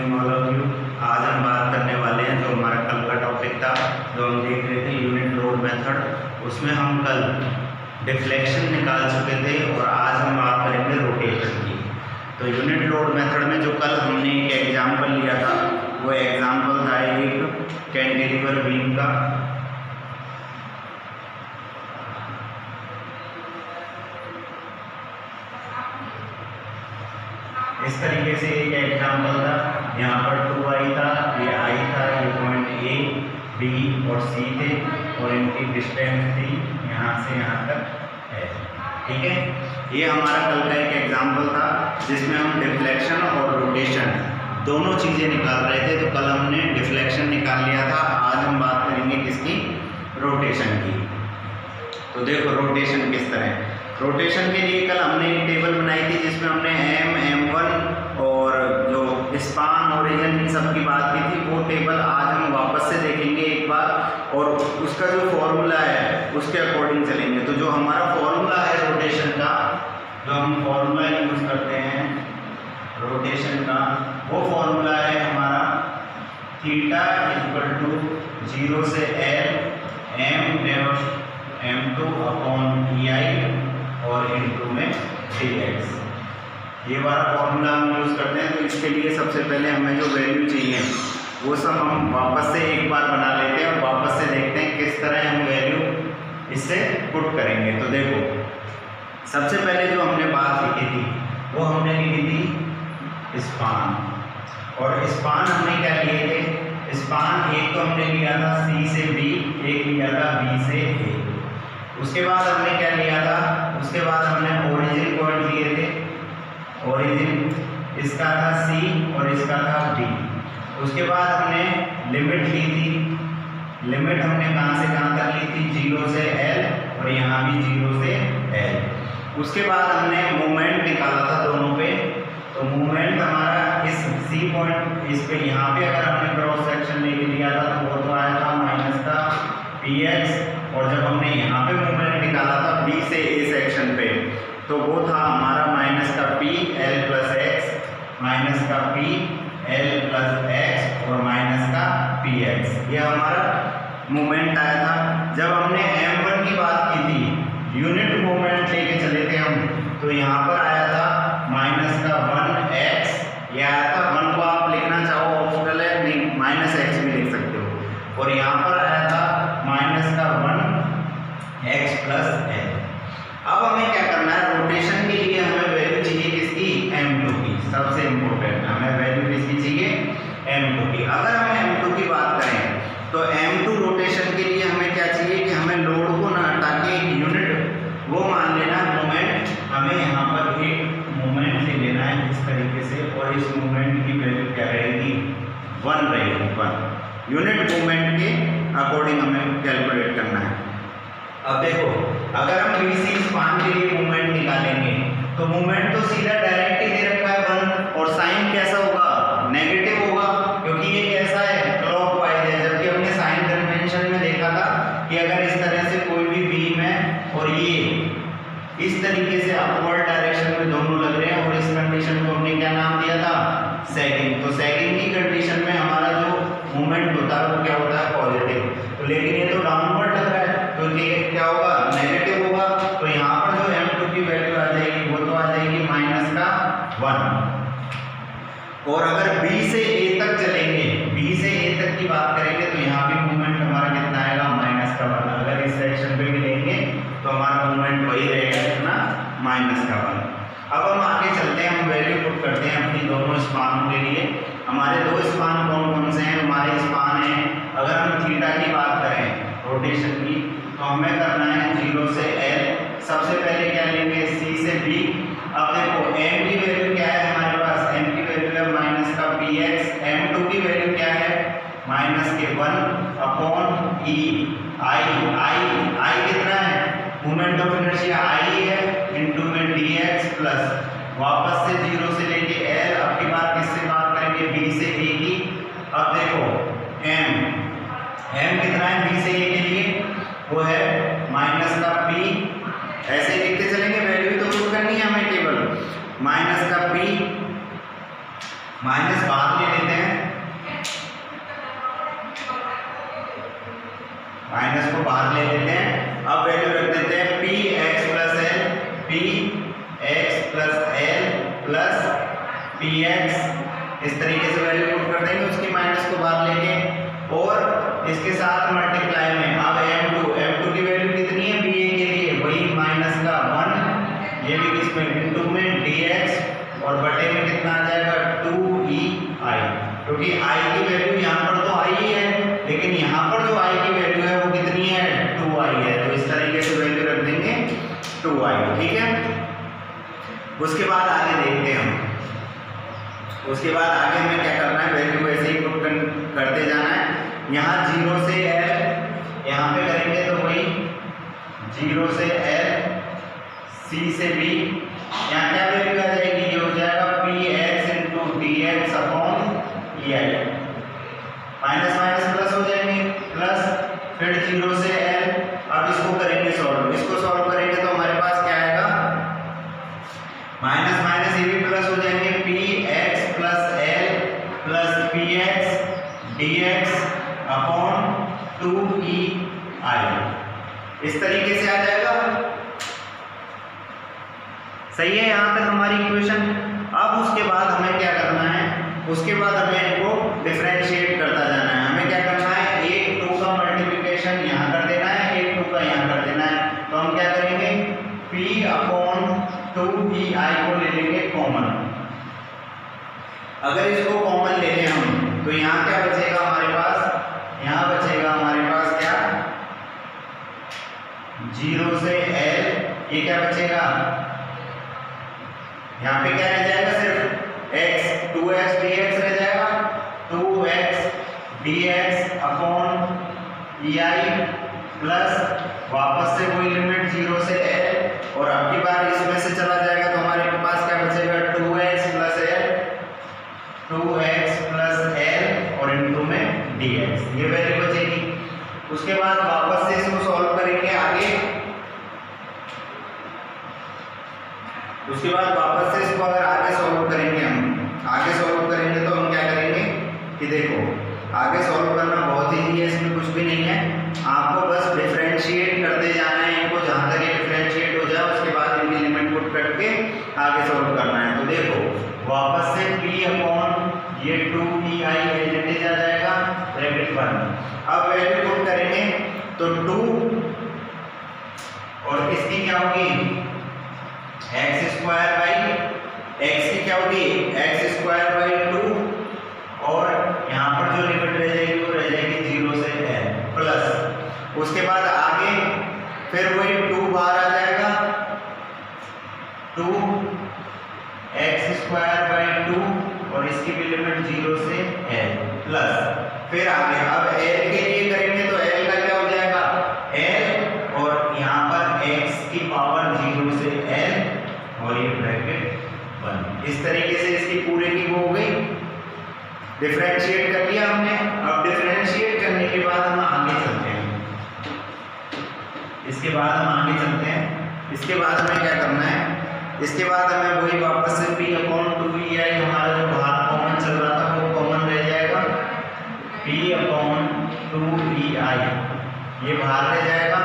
Morning all of you. आज हम बात करने वाले हैं जो हमारा कल का टॉपिक था, जो हम देख रहे थे यूनिट लोड मेथड। उसमें हम कल डिफ्लेक्शन निकाल चुके थे और आज हम बात करेंगे रोटेशन की। तो यूनिट लोड मेथड में जो कल हमने एक एग्जाम्पल लिया था, वो एग्जाम्पल था एक कैंटिलीवर बीम का। इस तरीके से एक एग्जाम्पल था, यहाँ पर 2i था, ये i था, ये पॉइंट A, B और C थे और इनकी डिस्टेंस थी यहाँ से यहाँ तक है। ठीक है, ये हमारा कल का एक एग्जाम्पल था जिसमें हम डिफ्लेक्शन और रोटेशन दोनों चीज़ें निकाल रहे थे। तो कल हमने डिफ्लेक्शन निकाल लिया था, आज हम बात करेंगे किसकी, रोटेशन की। तो देखो रोटेशन किस तरह, रोटेशन के लिए कल हमने एक टेबल बनाई थी जिसमें हमने M1 और जो स्पान ओरिजिन इन सब की बात की थी। वो टेबल आज हम वापस से देखेंगे एक बार और उसका जो फॉर्मूला है उसके अकॉर्डिंग चलेंगे। तो जो हमारा फॉर्मूला है रोटेशन का, जो हम फॉर्मूला यूज करते हैं रोटेशन का, वो फॉर्मूला है हमारा थीटा इक्वल टू 0 से L M2 अपॉन EI और इनटू में dx। ये वाला फॉर्मूला हम यूज़ करते हैं। तो इसके लिए सबसे पहले हमें जो वैल्यू चाहिए वो सब हम वापस से एक बार बना लेते हैं और वापस से देखते हैं किस तरह हम वैल्यू इससे पुट करेंगे। तो देखो सबसे पहले जो हमने बात लिखी थी वो हमने लिखी थी स्पान, और स्पान हमने क्या लिए थे, स्पान एक तो हमने लिया था C से B, एक लिया था B से A। उसके बाद हमने क्या लिया था, उसके बाद हमने ओरिजिन पॉइंट लिए थे, ओरिजिन इसका था C और इसका था D। उसके बाद हमने लिमिट ली थी, लिमिट हमने कहाँ से कहाँ तक ली थी, 0 से L और यहाँ भी 0 से L। उसके बाद हमने मोमेंट निकाला था दोनों पे। तो मोमेंट हमारा इस C पॉइंट, इस पे यहाँ पे अगर हमने क्रॉस सेक्शन लेके लिया था तो वो तो आया था माइनस का px, और जब हमने यहाँ पे मूवमेंट निकाला था B से A सेक्शन पे तो वो था हमारा माइनस का p L plus x, minus का p L प्लस x और माइनस का px। ये हमारा मूवमेंट आया था। जब हमने M1 की बात की थी, यूनिट मूवमेंट लेके चले थे हम, तो यहाँ पर आया था माइनस का 1x। यह आया था 1 को आप लिखना चाहो ऑप्शनल है, नहीं माइनस x भी लिख सकते हो। और यहाँ पर आया था माइनस का 1x प्लस L। अब हमें क्या करना है, रोटेशन के लिए हमें वैल्यू चाहिए किसकी, M2 की। सबसे इंपॉर्टेंट हमें वैल्यू किसकी चाहिए, M2 की। अगर हम M2 की बात करें तो M2 रोटेशन के लिए हमें क्या चाहिए कि हमें लोड को ना हटा के एक यूनिट वो मान लेना मोमेंट। हमें यहाँ पर एक मोमेंट ले लेना है इस तरीके से, और इस मोमेंट की वैल्यू क्या रहेगी, 1 रहेगी। 1 यूनिट मूवमेंट के अकॉर्डिंग हमें कैलकुलेट करना है। अब देखो अगर हम BC स्पान के लिए मूवमेंट निकालेंगे तो मूवमेंट तो सीधा डायरेक्ट ही दे रखा है 1, और साइन कैसा होगा, नेगेटिव होगा, क्योंकि ये कैसा है, क्लॉकवाइज है। जबकि हमने साइन कन्वेंशन में देखा था कि अगर इस तरह से कोई भी बीम है और ये इस तरीके से अपवर्ड डायरेक्शन में दोनों लग रहे हैं, और इस कंडीशन को हमने क्या नाम दिया था, सैगिंग। तो सैगिंग की कंडीशन में हमारा जो मूवमेंट होता है वो क्या होता है, पॉजिटिव। तो लेकिन ये तो डाउनवर्ड लग रहा है तो ये क्या होगा, नेगेटिव होगा। तो यहाँ पर जो M2 की वैल्यू आ जाएगी वो तो आ जाएगी माइनस का 1। और अगर B से A तक चलेंगे, B से A तक की बात करेंगे तो यहाँ भी मूवमेंट हमारा कितना आएगा, माइनस का 1। अगर इस सेक्शन पे भी लेंगे तो हमारा मूवमेंट वही रहेगा कितना, माइनस का 1। अब हम आगे चलते हैं, हम वैल्यू पुट करते हैं अपनी दोनों स्पानों के लिए। हमारे दो स्पान कौन कौन से हैं, हमारे स्पान हैं, अगर हम थीटा की बात करें रोटेशन की तो हमें करना है 0 से L। सबसे पहले क्या लेंगे, C से B। अब देखो M की वैल्यू क्या है हमारे पास, M की वैल्यू है माइनस का px। M2 की वैल्यू क्या है, माइनस के 1 अपॉन E I कितना है, मोमेंट ऑफ इनर्शिया I है, इनटू में dx प्लस वापस से 0 से लेके L। अब की बात किससे बात करेंगे, B से A की। अब देखो M कितना है B से A के लिए, वो है माइनस का p। ऐसे लिखते चलेंगे, वैल्यू तो पुट करनी है हमें केवल, माइनस का p माइनस बाहर ले लेते हैं, माइनस को बाहर ले लेते हैं। अब वैल्यू रख देते हैं P x plus L, P x plus L plus P x, इस तरीके से वैल्यू पुट कर देंगे उसकी माइनस को बाहर लेके, और इसके साथ मल्टीप्लाई में अब m2 की वैल्यू कितनी है बी ए के लिए, वही माइनस का 1, ये भी किसमें इनटू में dx, और बटे में कितना आ जाएगा 2ei, क्योंकि i की वैल्यू यहाँ पर तो i ही है, लेकिन यहाँ पर जो i की वैल्यू है वो कितनी है 2i है, तो इस तरीके से वैल्यू रख देंगे 2i, ठीक है। उसके बाद आगे देखते हैं हम, उसके बाद आगे हमें क्या करना है, वैल्यू ऐसे ही पुट करते जाना है। यहाँ 0 से l यहाँ पे करेंगे तो वही 0 से l, c से b, यहाँ क्या वैल्यू आ जाएगी, ये हो जाएगा P X into D X upon E I, minus minus plus हो जाएंगे, प्लस फिर 0 से l, अब इसको करेंगे सॉल्व, इसको सॉल्व करेंगे तो हमारे पास क्या आएगा, माइनस माइनस ये भी प्लस हो जाएंगे, P x plus L plus P x D X upon 2ei, इस तरीके से आ जाएगा। सही है यहाँ तक हमारी इक्वेशन। अब उसके बाद हमें क्या करना है, उसके बाद हमें इनको डिफरेंशिएट करता जाना है। हमें क्या करना है, 1 2 का मल्टीप्लिकेशन यहाँ कर देना है, 1 2 का यहाँ कर देना है, तो हम क्या करेंगे p अपॉन 2ei को ले लेंगे कॉमन। अगर इसको कॉमन ले लें हम तो यहाँ क्या बचेगा हमारे पास, यहाँ बचेगा हमारे पास क्या 0 से l, ये क्या बचेगा, यहाँ पे क्या रह जाएगा, सिर्फ x 2x dx रह जाएगा, 2x dx upon ei plus वापस से वही लिमिट 0 से l, और अब की बार इसमें से चला जाएगा तो हमारे पास क्या बचेगा 2x plus l, 2x plus l और इनटू में dx, ये वैल्यू बचेगी। उसके बाद वापस से इसको सॉल्व करेंगे आगे, उसके बाद वापस से इसको अगर आगे सॉल्व करेंगे, हम आगे सॉल्व करेंगे तो हम क्या करेंगे कि देखो आगे सॉल्व करना बहुत ईजी है, इसमें कुछ भी नहीं है, आपको बस डिफरेंशिएट करते जाना है इनको, जहाँ तक ये डिफरेंशिएट हो जाए उसके बाद इनकी लिमिट पुट करके आगे सॉल्व करना है। तो देखो वापस से p अपॉन ये 2ei एज इट इज आ जाएगा ब्रैकेट 1, अब वैल्यू पुट करेंगे तो 2 और इसकी क्या होगी एक्स स्क्वायर बाई एक्स की क्या होगी एक्स स्क्वायर बाई 2, और यहाँ पर जो लिमिट रह जाएगी वो रह जाएगी 0 से l प्लस, उसके बाद आगे फिर वही 2 बाहर आ जाएगा, 2 एक्स स्क्वायर बाई 2 और इसकी भी लिमिट 0 से l प्लस, फिर आगे अब l के लिए करेंगे तो l का क्या हो जाएगा l, और यहाँ पर x की पावर 0 से l और ये ब्रैकेट 1, इस तरीके से इसकी पूरे की वो हो गई, डिफरेंशिएट कर लिया हमने। अब डिफरेंशिएट करने के बाद हम आगे चलते हैं, इसके बाद हम आगे चलते हैं, इसके बाद हमें क्या करना है, इसके बाद हमें वही वापस से p अपॉन 2ei, हमारा जो बाहर कॉमन चल रहा था वो कॉमन रह जाएगा, p अपॉन 2ei ये बाहर रह जाएगा,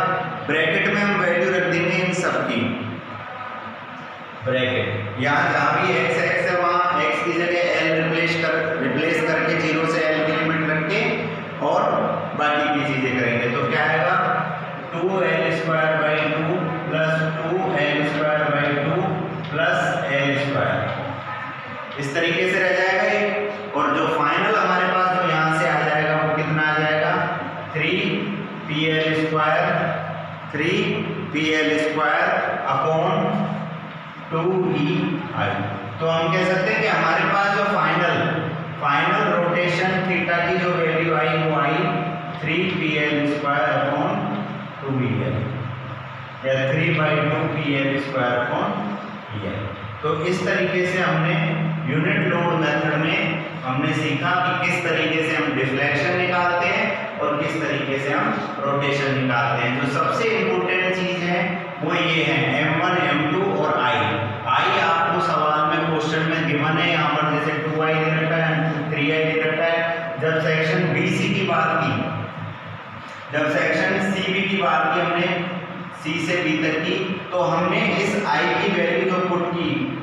ब्रैकेट में हम वैल्यू रख देंगे इन सब की, ब्रैकेट यहाँ जहाँ भी x है वहाँ x की जगह l रिप्लेस करके 0 से l की लिमिट रख के और बाकी की चीजें करेंगे, तो क्या आएगा 2l square by 2 plus 2l square by 2 plus l square, इस तरीके से रह जाएगा ये, और जो फाइनल हमारे पास जो यहाँ से आ जाएगा वो कितना आ जाएगा 3pl स्क्वायर अपॉन 2ei। तो हम कह सकते हैं कि हमारे पास जो फाइनल रोटेशन थीटा की जो वैल्यू आई वो आई 3pl स्क्वायर अपॉन 2el या 3/2pl स्क्वायर अपॉन el। तो इस तरीके से हमने यूनिट लोड मेथड में हमने सीखा कि किस तरीके से हम डिफ्लेक्शन निकालते हैं और किस तरीके से हम रोटेशन निकालते हैं। जो सबसे इम्पोर्टेंट चीज है वो ये है m1 m2 और i आपको सवाल में क्वेश्चन में गिवन है, यहाँ पर जैसे 2i दे रखा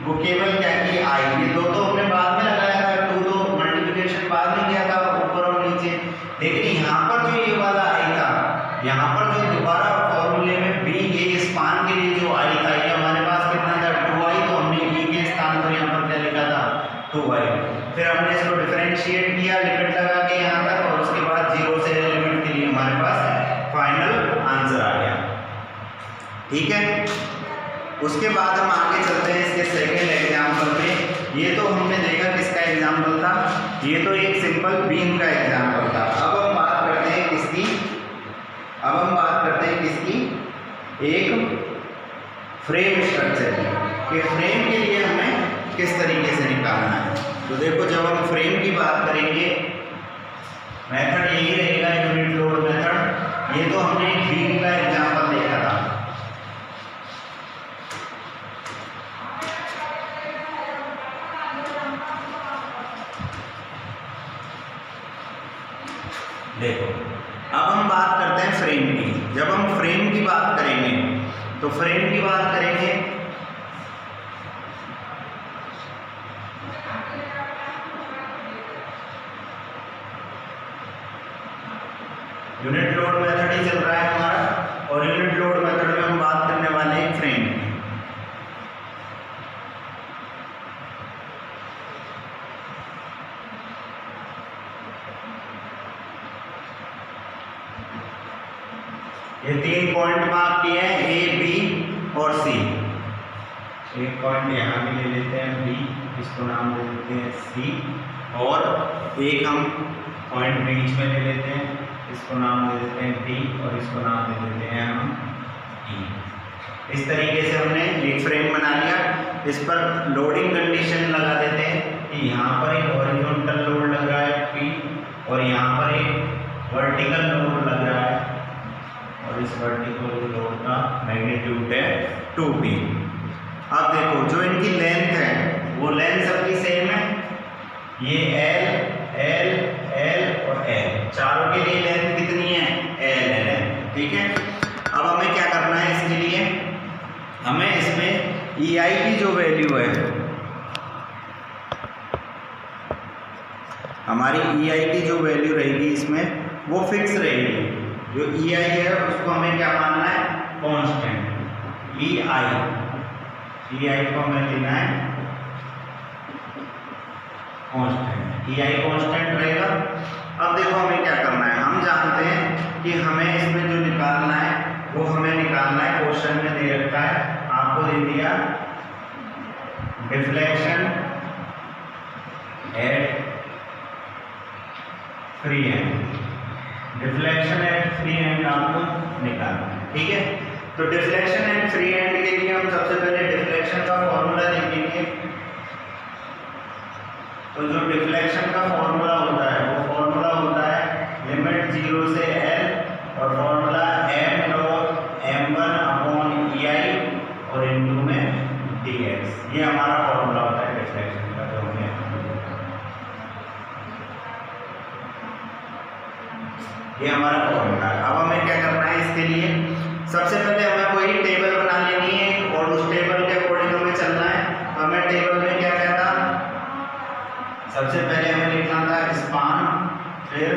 वो केवल क्या की आई, ये दो तो हमने बाद में लगाया था, 2 तो मल्टीप्लिकेशन बाद में किया था ऊपर और नीचे, लेकिन यहाँ पर जो ये वाला आई था, यहाँ पर जो दोबारा फॉर्मूले में बी ए स्पान के लिए जो आई था, ये हमारे पास कितना था 2i, तो हमने ई के स्थान पर यहाँ पर क्या लिखा था 2i। फिर हमने इसको डिफरेंशिएट किया लिमिट लगा के यहाँ तक, और उसके बाद 0 से लिमिट के लिए हमारे पास फाइनल आंसर आ गया। ठीक है, उसके बाद हम आगे चलते हैं इसके सेकेंड एग्जाम्पल पे। ये तो हमने देखा किसका एग्जाम्पल था, ये तो एक सिंपल बीम का एग्जाम्पल था। अब हम बात करते हैं किसकी, अब हम बात करते हैं किसकी, एक फ्रेम स्ट्रक्चर की, कि फ्रेम के लिए हमें किस तरीके से निकालना है। तो देखो, जब हम फ्रेम की बात करेंगे मेथड यही रहेगा, यूनिट लोड मेथड। ये तो हमने एक बीम का एग्जाम्पल देखा था। देखो, अब हम बात करते हैं फ्रेम की। जब हम फ्रेम की बात करेंगे तो फ्रेम की बात करेंगे यूनिट लोड मेथड ही चल रहा है हमारा, और यूनिट लोड मेथड में हम बात करने वाले हैं फ्रेम की। ये 3 पॉइंट मार्क किए हैं, ए बी और सी। एक पॉइंट यहाँ भी ले लेते हैं बी, इसको नाम दे देते हैं सी, और एक हम पॉइंट बीच में ले लेते हैं, इसको नाम दे देते हैं डी, और इसको नाम दे देते हैं हम ई। इस तरीके से हमने एक फ्रेम बना लिया। इस पर लोडिंग कंडीशन लगा देते हैं कि यहाँ पर एक हॉरिजॉन्टल लोड लग रहा है पी, और यहाँ पर एक वर्टिकल लोड लग रहा है, और इस वर्टिकल लोड का मैग्नीट्यूड है 2p। अब देखो, जो इनकी लेंथ है वो लेंथ सबकी सेम है, ये L L L और L, चारों के लिए लेंथ कितनी है L L। ठीक है, अब हमें क्या करना है इसके लिए, हमें इसमें EI की जो वैल्यू है, हमारी EI की जो वैल्यू रहेगी इसमें वो फिक्स रहेगी। जो EI है उसको हमें क्या मानना है, कांस्टेंट। EI को हमें लेना है कांस्टेंट, EI कांस्टेंट रहेगा। अब देखो हमें क्या करना है, हम जानते हैं कि हमें इसमें जो निकालना है वो हमें निकालना है, क्वेश्चन में दे रखा है, आपको दे दिया deflection at free and, deflection at free and आपको निकालना है। ठीक है, तो डिफ्लेक्शन एट फ्री एंड के लिए हम सबसे पहले डिफ्लेक्शन का फॉर्मूला लिखेंगे। तो जो डिफ्लेक्शन का फॉर्मूला होता है वो फॉर्मूला होता है लिमिट 0 से L, और formula m log m1 upon EI और इनटू में dx। ये हमारा फॉर्मूला होता है डिफ्लेक्शन का, जो हमने ये हमारा फॉर्मूला है। अब हमें क्या करना है इसके लिए, सबसे पहले हमें कोई टेबल बना लेनी है, और उस टेबल के अकॉर्डिंग हमें चलना है। हमें टेबल में क्या क्या था, सबसे पहले हमें लिखना था स्पान, फिर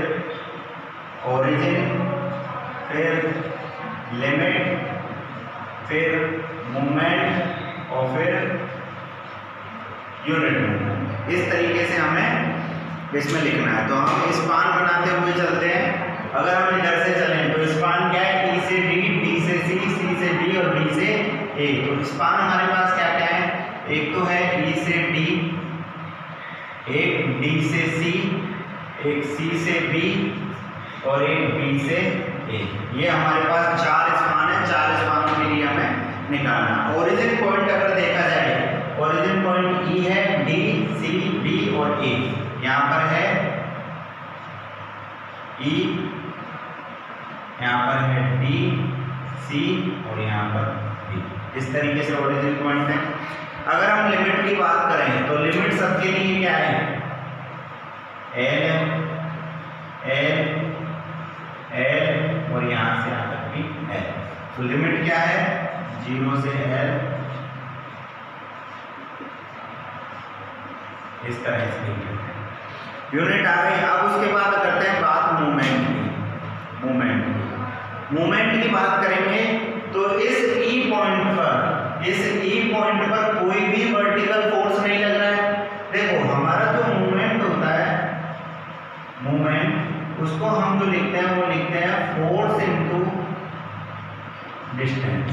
ओरिजिन, फिर लिमिट, फिर मूवमेंट, और फिर यूनिट मूवमेंट। इस तरीके से हमें इसमें लिखना है। तो हम स्पान बनाते हुए चलते हैं। अगर हम इधर से चलें तो स्पान क्या है, E से D, D से C, C से D और D से A। तो स्पान हमारे पास क्या क्या है, एक तो है E से D, एक D से C, एक C से B और एक B से A। ये हमारे पास 4 स्पान है, 4 स्पानों के लिए हमें निकालना। ओरिजिन पॉइंट अगर देखा जाए, ओरिजिन पॉइंट E है, D, C, B और A। यहाँ पर है E, यहाँ पर है D, C और यहाँ पर B। इस तरीके से ओरिजिन पॉइंट है। अगर हम लिमिट की बात करें तो लिमिट सबके लिए क्या है, L और यहाँ से यहाँ तक भी L। तो लिमिट क्या है, 0 से L इस तरह से लिख लेते हैं। यूनिट आ गई। अब उसके बाद करते हैं बात मूवमेंट की। मूवमेंट की बात करेंगे तो इस ई पॉइंट पर कोई भी वर्टिकल फोर्स नहीं लग रहा है। देखो हमारा जो मूवमेंट होता है, मूवमेंट उसको हम जो लिखते हैं वो लिखते हैं फोर्स इनटू डिस्टेंस।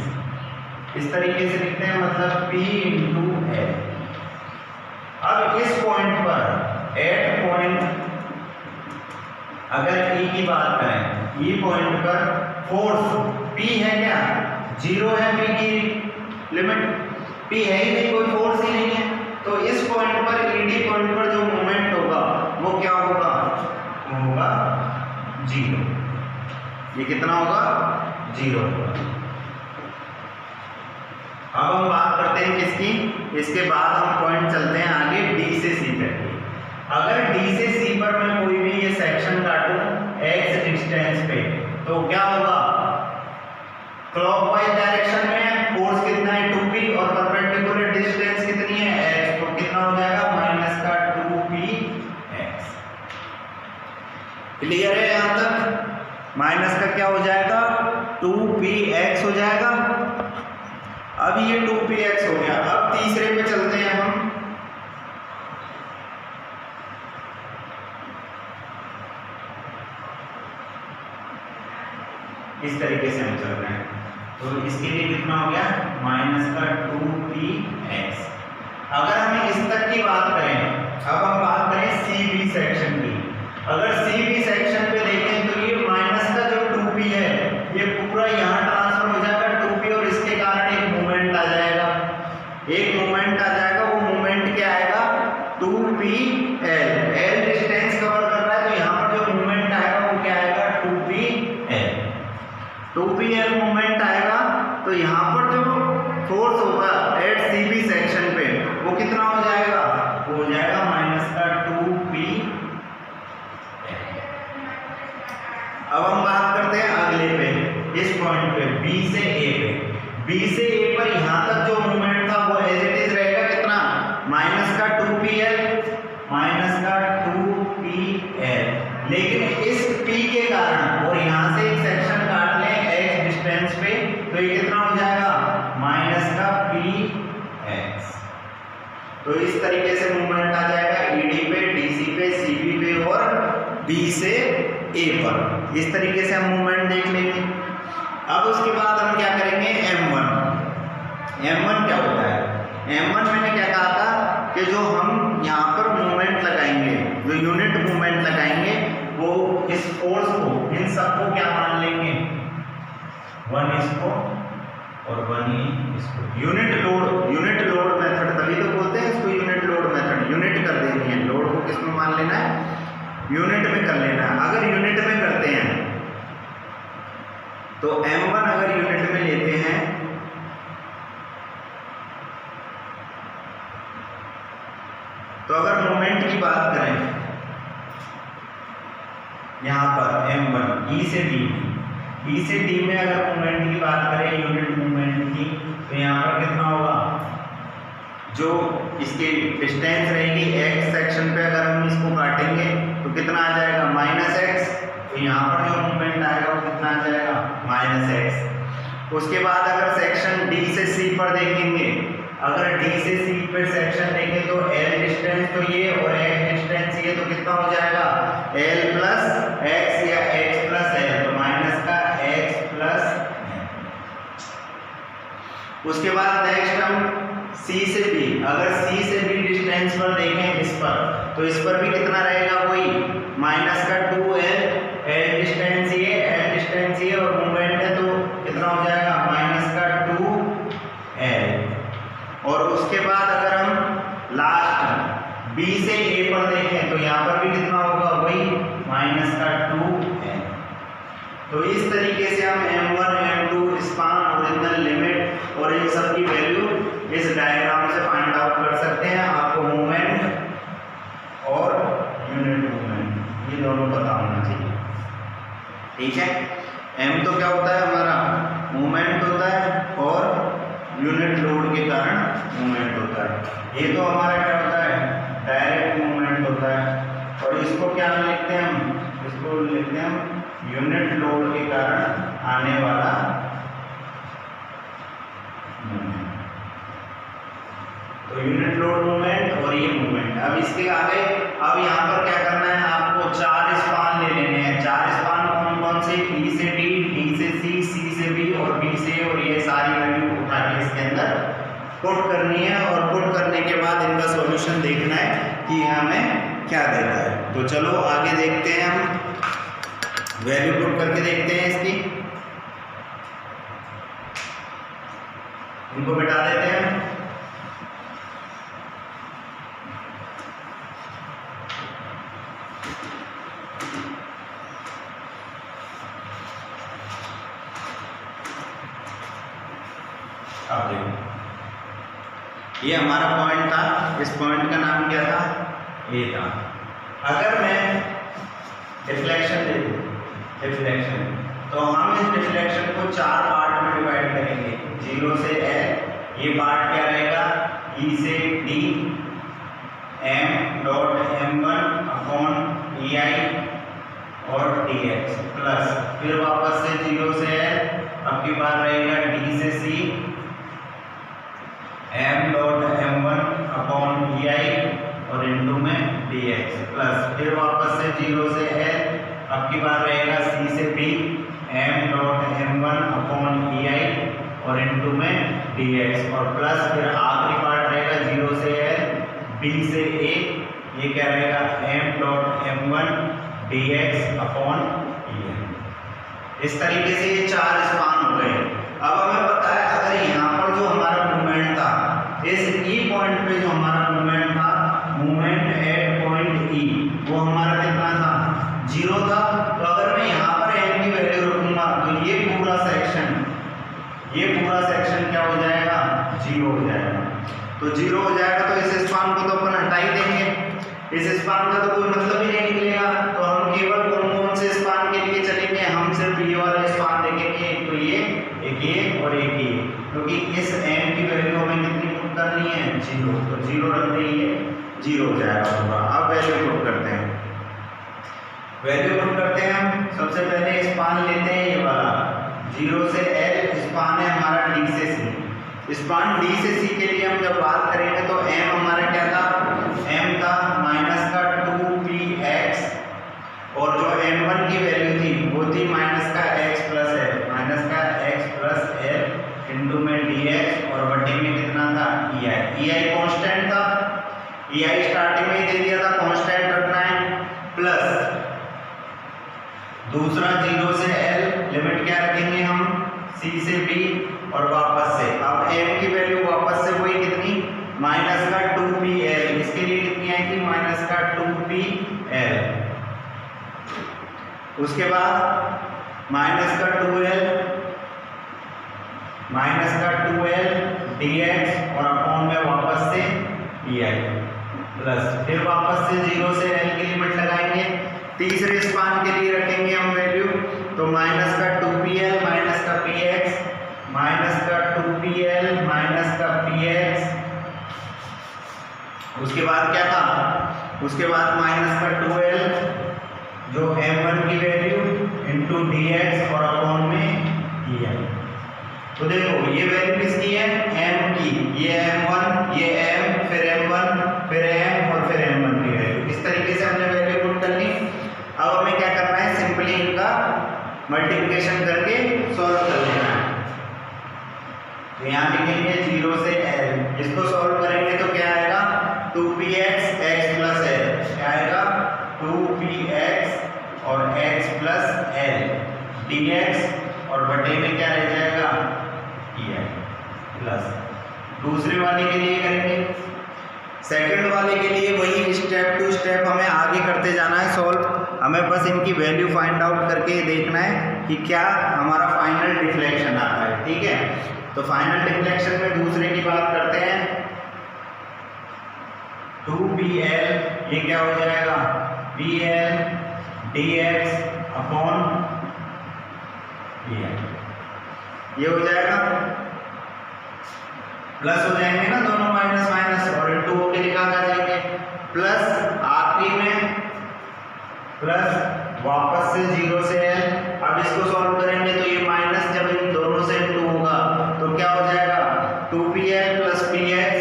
इस तरीके से लिखते हैं, मतलब P इंटू L। अब इस पॉइंट पर एट पॉइंट अगर E की बात करें, E पॉइंट पर फोर्स P है क्या? 0 है P की लिमिट, P है ही नहीं, कोई फोर्स ही नहीं है। तो इस पॉइंट पर ED पॉइंट पर जो मूवमेंट होगा वो क्या होगा? वो होगा 0। ये कितना होगा? 0 होगा। अब हम बात करते हैं किसकी? इसके बाद हम पॉइंट चलते हैं आगे D से C तक। अगर D से C पर मैं कोई भी ये सेक्शन काटूं x डिस्टेंस पे, तो क्या होगा? क्लॉकवाइज डायरेक्शन में फोर्स कितना है? 2p, और परपेंडिकुलर डिस्टेंस कितनी है? x। तो कितना हो जाएगा? माइनस का 2px। क्लियर है यहां तक? माइनस का क्या हो जाएगा? 2px हो जाएगा। अब ये 2px हो गया। अब तीसरे पे चलते हैं हम। इस तरीके से हम चल रहे हैं, तो इसके लिए कितना हो गया? माइनस का 2px। अगर हमें इस तक की बात करें, अब हम बात करें CB सेक्शन की। अगर CB सेक्शन पे देखें तो ये माइनस का जो 2p है ये पूरा यहाँ ट्रांसफर हो जाएगा 2p, और इसके कारण एक मूवमेंट आ जाएगा। एक मूवमेंट आ जाएगा। वो मूवमेंट क्या आएगा? 2pl। l डिस्टेंस कवर कर रहा है, तो यहाँ पर जो मूवमेंट आएगा वो क्या आएगा? 2pl मूवमेंट आएगा। तो यहाँ पर जो फोर्स होगा एट CB सेक्शन पे वो कितना हो जाएगा? वो हो जाएगा माइनस का 2p। अब हम बात करते हैं अगले पे, इस पॉइंट पे B से A पे। B से A पर यहाँ तक जो मूवमेंट था वो एज इट इज रहेगा कितना? माइनस का 2pl, माइनस का 2pl। लेकिन इस P के कारण, और यहाँ से एक सेक्शन काट लें x डिस्टेंस पे, तो ये कितना हो जाएगा? माइनस का px। तो इस तरीके से मूवमेंट आ जाएगा ED पे, DC पे, CB पे और B से A पर। इस तरीके से हम मूवमेंट देख लेंगे। अब उसके बाद हम क्या करेंगे? M1 क्या होता है? M1 मैंने क्या कहा था कि जो हम यहाँ पर मूवमेंट लगाएंगे, जो यूनिट मूवमेंट लगाएंगे, वो इस फोर्स को, इन सबको क्या मान लेंगे? 1 इसको और 1 इसको। यूनिट लोड मेथड, तभी तो बोलते हैं इसको यूनिट लोड मेथड। यूनिट कर देनी है, लोड को किस में मान लेना है? यूनिट में कर लेना है। अगर यूनिट में करते हैं तो M1 अगर यूनिट में लेते हैं तो अगर मोमेंट की बात करें यहां पर M1 E से D में अगर मोमेंट की बात करें, यूनिट मूवमेंट की, तो यहाँ पर कितना होगा? जो इसकी डिस्टेंस रहेगी x सेक्शन पे, अगर हम इसको काटेंगे तो कितना आ जाएगा? Minus x। तो यहाँ पर जो मूवमेंट आएगा वो कितना आ जाएगा? Minus x। उसके बाद अगर सेक्शन D से C पर देखेंगे, अगर D से C पर सेक्शन देखें तो L डिस्टेंस तो ये और x डिस्टेंस ये, तो कितना हो जाएगा? L प्लस x या x प्लस L, तो माइनस का x प्लस। उसके बाद नेक्स्ट हम C से B, अगर C से B डिस्टेंस पर देखें इस पर, तो इस पर भी कितना रहेगा? वही माइनस का 2L। L डिस्टेंस ये और मूवमेंट है तो कितना हो जाएगा? माइनस का 2L। और उसके बाद अगर हम लास्ट B से A पर देखें तो यहाँ पर भी कितना होगा? वही माइनस का 2L। तो इस तरीके से हम M1, M2, span, original, limit और इन सब की वैल्यू इस डायग्राम से फाइंड आउट कर सकते हैं। आपको मूवमेंट और यूनिट मूवमेंट ये दोनों पता होना चाहिए। ठीक है। M तो क्या होता है? हमारा मूवमेंट होता है, और यूनिट लोड के कारण मूवमेंट होता है। ये तो हमारा क्या होता है? डायरेक्ट इसको क्या लिखते हैं हम, इसको लिखते हैं हम यूनिट लोड के कारण आने वाला मोमेंट। तो यूनिट लोड मोमेंट और ये मोमेंट। अब इसके आगे अब यहाँ पर क्या करना है, आपको 4 स्पान ले लेने हैं। 4 स्पान कौन कौन से, E से D, D से C, C से B और B से, और ये सारी वैल्यू उठा के इसके अंदर पुट करनी है, और पुट करने के बाद इनका सॉल्यूशन देखना है कि हमें क्या देता है। तो चलो आगे देखते हैं, हम वैल्यू पुट करके देखते हैं इसकी। इनको बिठा देते हैं। अब देखो ये हमारा पॉइंट था, इस पॉइंट का नाम क्या था, ए था। अगर मैं डिफ्लेक्शन देखूं, डिफ्लेक्शन, तो हम इस डिफ्लेक्शन को 4 पार्ट में डिवाइड करेंगे। 0 से L, ये पार्ट क्या रहेगा, E से D, m dot m1 upon EI और dx, प्लस फिर वापस से 0 से L, अब की बार रहेगा D से C, m dot m1 upon EI और इनटू में dx, प्लस फिर वापस से 0 से L, अब की बार रहेगा C से B, m dot m1 upon EI और इनटू में dx, और प्लस फिर आखिरी पार्ट रहेगा 0 से L, B से A, ये क्या रहेगा m dot m1 dx upon EI। इस तरीके से ये 4 स्पान हो गए। अब हमें पता है अगर यहाँ पर जो हमारा मूवमेंट था, इस E पॉइंट पे जो हमारा मूवमेंट था, मूवमेंट एट पॉइंट E, वो हमारा कितना था, 0 था। तो अगर मैं यहाँ पर m की वैल्यू रखूंगा तो ये पूरा सेक्शन क्या हो जाएगा, 0 हो जाएगा। तो 0 हो जाएगा तो इस स्पान को तो अपन हटा ही देंगे, इस स्पान का तो कोई मतलब ही नहीं निकलेगा। तो हम केवल कौन से स्पान के लिए चलेंगे, हम सिर्फ ये वाला स्पान देखेंगे, एक तो ये, एक ये और एक ये, क्योंकि इस m की वैल्यू हमें कितनी पुट करनी है, 0। तो 0 रख देंगे, 0 हो जाएगा होगा। अब वैल्यू पुट करते हैं, वैल्यू पुट करते हैं हम। सबसे पहले स्पान लेते हैं ये वाला 0 से L, स्पान है हमारा D से C। स्पान D से C के लिए हम जब बात करेंगे तो m हमारा क्या था, m था माइनस का 2px, और जो m1 की वैल्यू थी वो थी माइनस का x प्लस l, माइनस का x प्लस l इंटू में dx, और बटे में कितना था, EI कांस्टेंट था, EI स्टार्टिंग में ही दे दिया था, कांस्टेंट रखना है, प्लस दूसरा 0 से L, लिमिट क्या रखेंगे हम, C से B और वापस से। अब m की वैल्यू वापस से वही कितनी, माइनस का 2pl, इसके लिए कितनी आएगी, माइनस का 2pl, उसके बाद माइनस का 2l, माइनस का 2l dx और अपॉन में वापस से EI, प्लस फिर वापस से 0 से L की लिमिट लगाएंगे। तीसरे स्पान के लिए रखेंगे हम वैल्यू, तो माइनस का 2pl माइनस का px, माइनस का 2pl माइनस का px, उसके बाद क्या था, उसके बाद माइनस का 2l जो m1 की वैल्यू इंटू dx और अपॉन में EI। तो देखो ये वैल्यू किसकी है, m की, ये m1, ये m, फिर m1, फिर m और फिर m1 की वैल्यू। इस तरीके से हमने वैल्यू पुट कर ली। अब हमें क्या करना है, सिंपली इनका मल्टीप्लिकेशन करके सॉल्व कर लेना है। तो यहाँ लिखेंगे 0 से L, इसको सॉल्व करेंगे तो क्या आएगा, 2px x प्लस l, क्या आएगा 2px और x प्लस l dx, और बटे में क्या रह जाएगा, EI, प्लस दूसरे वाले के लिए करेंगे। सेकंड वाले के लिए वही स्टेप टू स्टेप हमें आगे करते जाना है सॉल्व। हमें बस इनकी वैल्यू फाइंड आउट करके देखना है कि क्या हमारा फाइनल डिफ्लेक्शन आता है। ठीक है, तो फाइनल डिफ्लेक्शन में दूसरे की बात करते हैं। 2pl ये क्या हो जाएगा, pl dx अपॉन EI, ये हो जाएगा, प्लस हो जाएंगे ना दोनों, माइनस माइनस और इंटू होके निकाल आ जाएंगे, प्लस आखिरी में प्लस वापस से 0 से l। अब इसको सॉल्व करेंगे तो ये माइनस जब इन दोनों से 2 होगा तो क्या हो जाएगा 2pl plus px,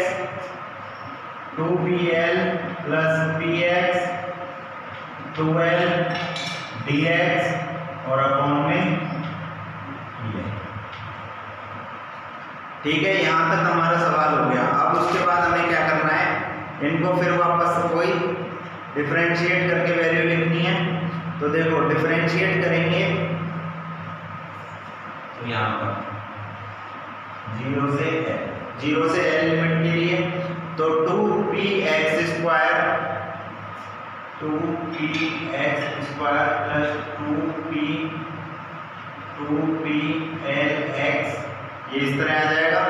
2pl plus px 2l dx और अपॉन में dx। ठीक है, यहाँ तक हमारा सवाल हो गया। अब उसके बाद हमें क्या करना है, इनको फिर वापस से कोई डिफरेंशिएट करके वैल्यू लिखनी है। तो देखो डिफरेंशिएट करेंगे तो यहाँ पर 0 से l लिमिट के लिए तो 2px स्क्वायर प्लस 2plx ये इस तरह आ जाएगा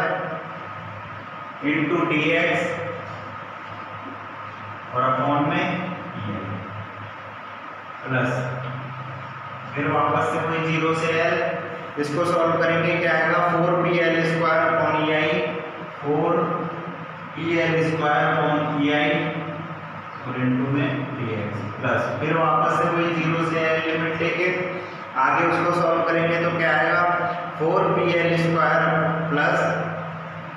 इंटू dx और अपॉन में प्लस फिर वापस से वही 0 से l। इसको सॉल्व करेंगे क्या आएगा 4pl square upon ei, 4pl square upon ei और इंटू में dx प्लस फिर वापस से वही 0 से l लिमिट लेके आगे उसको सॉल्व करेंगे तो क्या आएगा 4pl square plus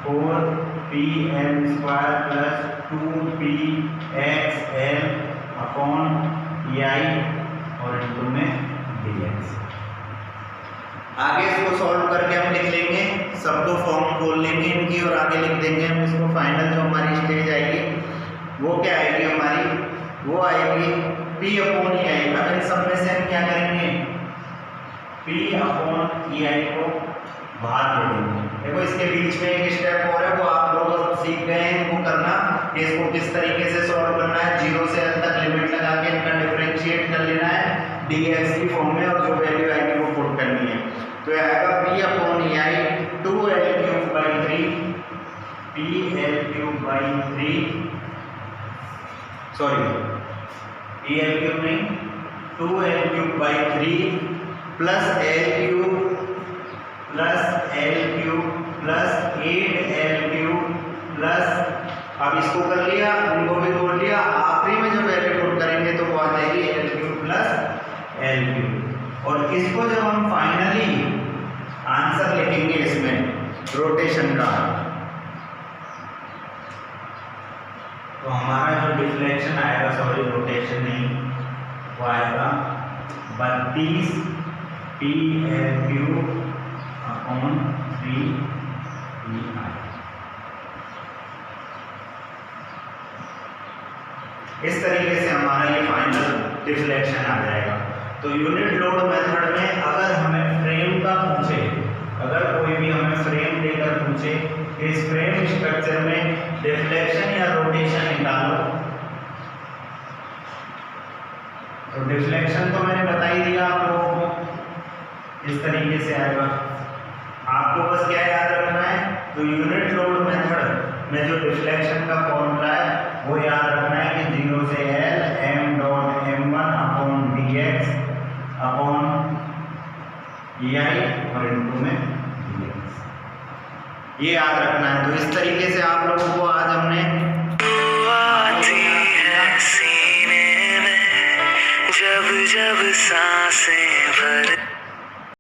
4pl square plus 2pxl upon ei और इंटू में dx। आगे इसको सॉल्व करके हम लिख लेंगे, सबको फॉर्म खोल लेंगे इनकी और आगे लिख देंगे हम इसको। फाइनल जो हमारी स्टेज आएगी वो क्या आएगी हमारी, वो आएगी p अपॉन ei। अब इन सब में से हम क्या करेंगे p अपॉन ei को बाहर जोड़ेंगे। देखो इसके बीच में एक स्टेप और है, वो आप लोग सीख गए हैं वो करना, इसको किस तरीके से सॉल्व करना है। 0 से l तक लिमिट लगा के इनका डिफरेंशिएट कर लेना है dx की फॉर्म में और जो वैल्यू आएगी वो पुट करनी है। तो यह आएगा p अपॉन ei 2l³ नहीं 2l³ plus l³ plus 8l³ plus, अब इसको कर लिया उनको भी जोड़ लिया, आखिरी में जब वैल्यू पुट करेंगे तो वो आ जाएगी l³ प्लस l³। और इसको जब हम फाइनली आंसर लिखेंगे इसमें रोटेशन का तो हमारा जो डिफ्लेक्शन आएगा, सॉरी रोटेशन नहीं, वो आएगा 32 pl³ अपॉन 3 ei। इस तरीके से हमारा ये फाइनल डिफ्लेक्शन आ जाएगा। तो यूनिट लोड मेथड में अगर हमें फ्रेम का पूछे, अगर कोई भी हमें फ्रेम देकर पूछे कि इस फ्रेम स्ट्रक्चर में डिफ्लेक्शन या रोटेशन निकालो, तो डिफ्लेक्शन तो मैंने बता ही दिया आप लोगों को, इस तरीके से आएगा। आपको बस क्या याद रखना है, तो यूनिट लोड मेथड में जो डिफ्लेक्शन का फॉर्मूला है वो याद रखना है कि 0 से l m dot m1 upon dx upon ei और इंटू में dx, ये याद रखना है। तो इस तरीके से आप लोगों को आज हमने सीने में जब जब सांसें भर